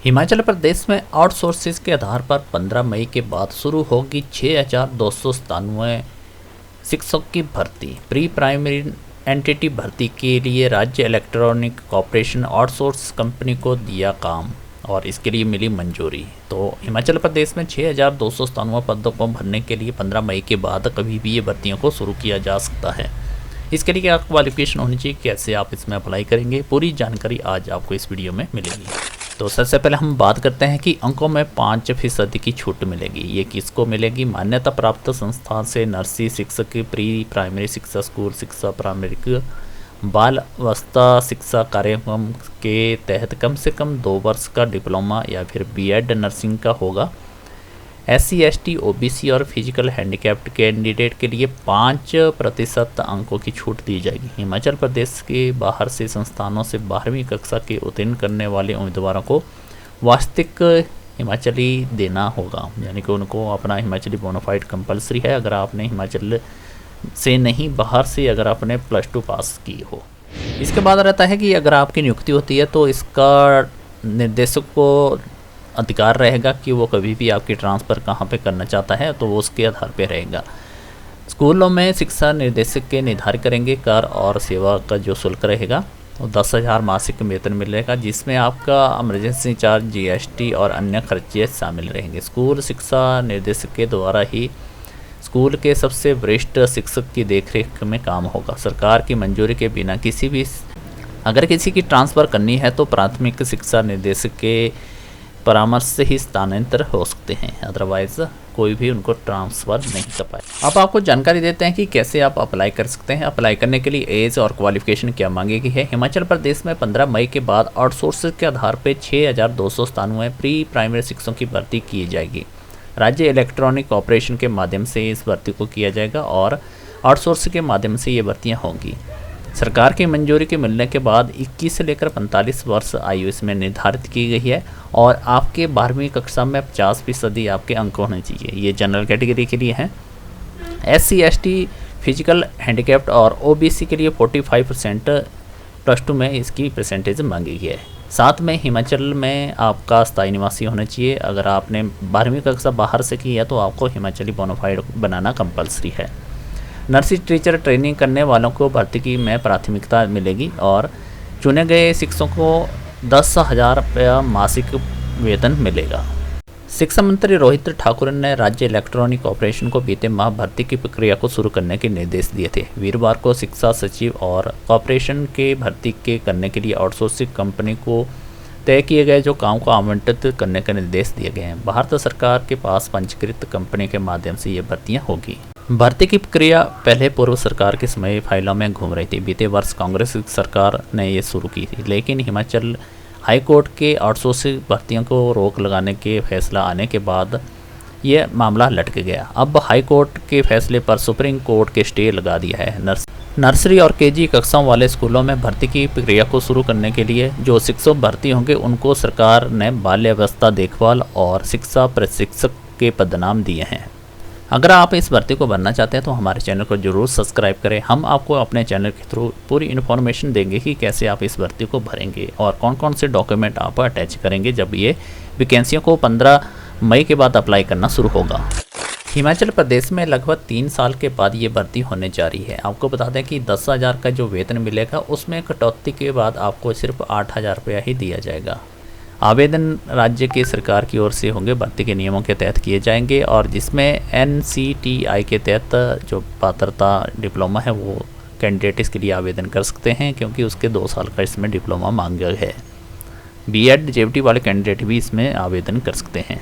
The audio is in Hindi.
हिमाचल प्रदेश में आउटसोर्सेज के आधार पर 15 मई के बाद शुरू होगी 6,297 शिक्षक की भर्ती। प्री प्राइमरी एंटिटी भर्ती के लिए राज्य इलेक्ट्रॉनिक कॉर्पोरेशन आउटसोर्स कंपनी को दिया काम और इसके लिए मिली मंजूरी। तो हिमाचल प्रदेश में 6,297 पदों को भरने के लिए 15 मई के बाद कभी भी ये भर्तियों को शुरू किया जा सकता है। इसके लिए क्या क्वालिफिकेशन होनी चाहिए, कैसे आप इसमें अप्लाई करेंगे, पूरी जानकारी आज आपको इस वीडियो में मिलेगी। तो सबसे पहले हम बात करते हैं कि अंकों में 5% की छूट मिलेगी। ये किसको मिलेगी? मान्यता प्राप्त संस्थान से नर्सरी शिक्षक, प्री प्राइमरी शिक्षा, स्कूल शिक्षा, प्रारंभिक बाल अवस्था शिक्षा कार्यक्रम के तहत कम से कम 2 वर्ष का डिप्लोमा या फिर बीएड नर्सिंग का होगा। SC, ST, OBC और फिजिकल हैंडीकैप्ड कैंडिडेट के लिए 5% अंकों की छूट दी जाएगी। हिमाचल प्रदेश के बाहर से संस्थानों से 12वीं कक्षा के उत्तीर्ण करने वाले उम्मीदवारों को वास्तविक हिमाचली देना होगा, यानी कि उनको अपना हिमाचली बोनाफाइड कंपलसरी है। अगर आपने हिमाचल से नहीं, बाहर से अगर आपने +2 पास की हो। इसके बाद रहता है कि अगर आपकी नियुक्ति होती है तो इसका निर्देशक को अधिकार रहेगा कि वो कभी भी आपकी ट्रांसफ़र कहाँ पे करना चाहता है, तो वो उसके आधार पे रहेगा। स्कूलों में शिक्षा निर्देशक के निर्धारित करेंगे कर और सेवा का जो शुल्क रहेगा वो 10,000 मासिक वेतन मिलेगा, जिसमें आपका इमरजेंसी चार्ज, GST और अन्य खर्चे शामिल रहेंगे। स्कूल शिक्षा निर्देशक के द्वारा ही स्कूल के सबसे वरिष्ठ शिक्षक की देखरेख में काम होगा। सरकार की मंजूरी के बिना अगर किसी की ट्रांसफ़र करनी है तो प्राथमिक शिक्षा निर्देशक के परामर्श से ही स्थानांतरित हो सकते हैं, अदरवाइज कोई भी उनको ट्रांसफ़र नहीं कर पाए। अब आपको जानकारी देते हैं कि कैसे आप अप्लाई कर सकते हैं। अप्लाई करने के लिए एज और क्वालिफिकेशन क्या मांगी गई है। हिमाचल प्रदेश में 15 मई के बाद आउटसोर्स के आधार पर 6,297 प्री प्राइमरी शिक्षकों की भर्ती की जाएगी। राज्य इलेक्ट्रॉनिक कॉर्पोरेशन के माध्यम से इस भर्ती को किया जाएगा और आउटसोर्स के माध्यम से ये भर्तियाँ होंगी। सरकार की मंजूरी के मिलने के बाद 21 से लेकर 45 वर्ष आयु इसमें निर्धारित की गई है और आपके 12वीं कक्षा में 50% आपके अंक होने चाहिए। ये जनरल कैटेगरी के लिए हैं। SC, ST, फिजिकल हैंडीकैप्ड और OBC के लिए 45% +2 में इसकी परसेंटेज मांगी गई है। साथ में हिमाचल में आपका स्थायी निवासी होना चाहिए। अगर आपने 12वीं कक्षा बाहर से की है तो आपको हिमाचली बोनाफाइड बनाना कंपलसरी है। नर्सरी टीचर ट्रेनिंग करने वालों को भर्ती में प्राथमिकता मिलेगी और चुने गए शिक्षकों को 10,000 रुपया मासिक वेतन मिलेगा। शिक्षा मंत्री रोहित ठाकुर ने राज्य इलेक्ट्रॉनिक कॉर्पोरेशन को बीते माह भर्ती की प्रक्रिया को शुरू करने के निर्देश दिए थे। वीरवार को शिक्षा सचिव और कॉर्पोरेशन के भर्ती के करने के लिए आउटसोर्सिंग कंपनी को तय किए गए जो काम को आवंटित करने के निर्देश दिए गए हैं। भारत सरकार के पास पंजीकृत कंपनी के माध्यम से ये भर्तियाँ होगी। भर्ती की प्रक्रिया पहले पूर्व सरकार के समय फाइलों में घूम रही थी। बीते वर्ष कांग्रेस सरकार ने ये शुरू की थी, लेकिन हिमाचल हाई कोर्ट के आउटसोर्सिंग भर्तियों को रोक लगाने के फैसला आने के बाद ये मामला लटक गया। अब हाई कोर्ट के फैसले पर सुप्रीम कोर्ट के स्टे लगा दिया है। नर्सरी और KG कक्षाओं वाले स्कूलों में भर्ती की प्रक्रिया को शुरू करने के लिए जो शिक्षक भर्ती होंगे उनको सरकार ने बाल्यावस्था देखभाल और शिक्षा प्रशिक्षक के पदनाम दिए हैं। अगर आप इस भर्ती को भरना चाहते हैं तो हमारे चैनल को जरूर सब्सक्राइब करें। हम आपको अपने चैनल के थ्रू पूरी इन्फॉर्मेशन देंगे कि कैसे आप इस भर्ती को भरेंगे और कौन कौन से डॉक्यूमेंट आप अटैच करेंगे जब ये वैकेंसियों को 15 मई के बाद अप्लाई करना शुरू होगा। हिमाचल प्रदेश में लगभग 3 साल के बाद ये भर्ती होने जा रही है। आपको बता दें कि 10,000 का जो वेतन मिलेगा उसमें कटौती के बाद आपको सिर्फ 8,000 रुपया ही दिया जाएगा। आवेदन राज्य की सरकार की ओर से होंगे, भर्ती के नियमों के तहत किए जाएंगे और जिसमें NCTI के तहत जो पात्रता डिप्लोमा है वो कैंडिडेट इसके लिए आवेदन कर सकते हैं, क्योंकि उसके 2 साल का इसमें डिप्लोमा मांगा है। BEd JVT वाले कैंडिडेट भी इसमें आवेदन कर सकते हैं।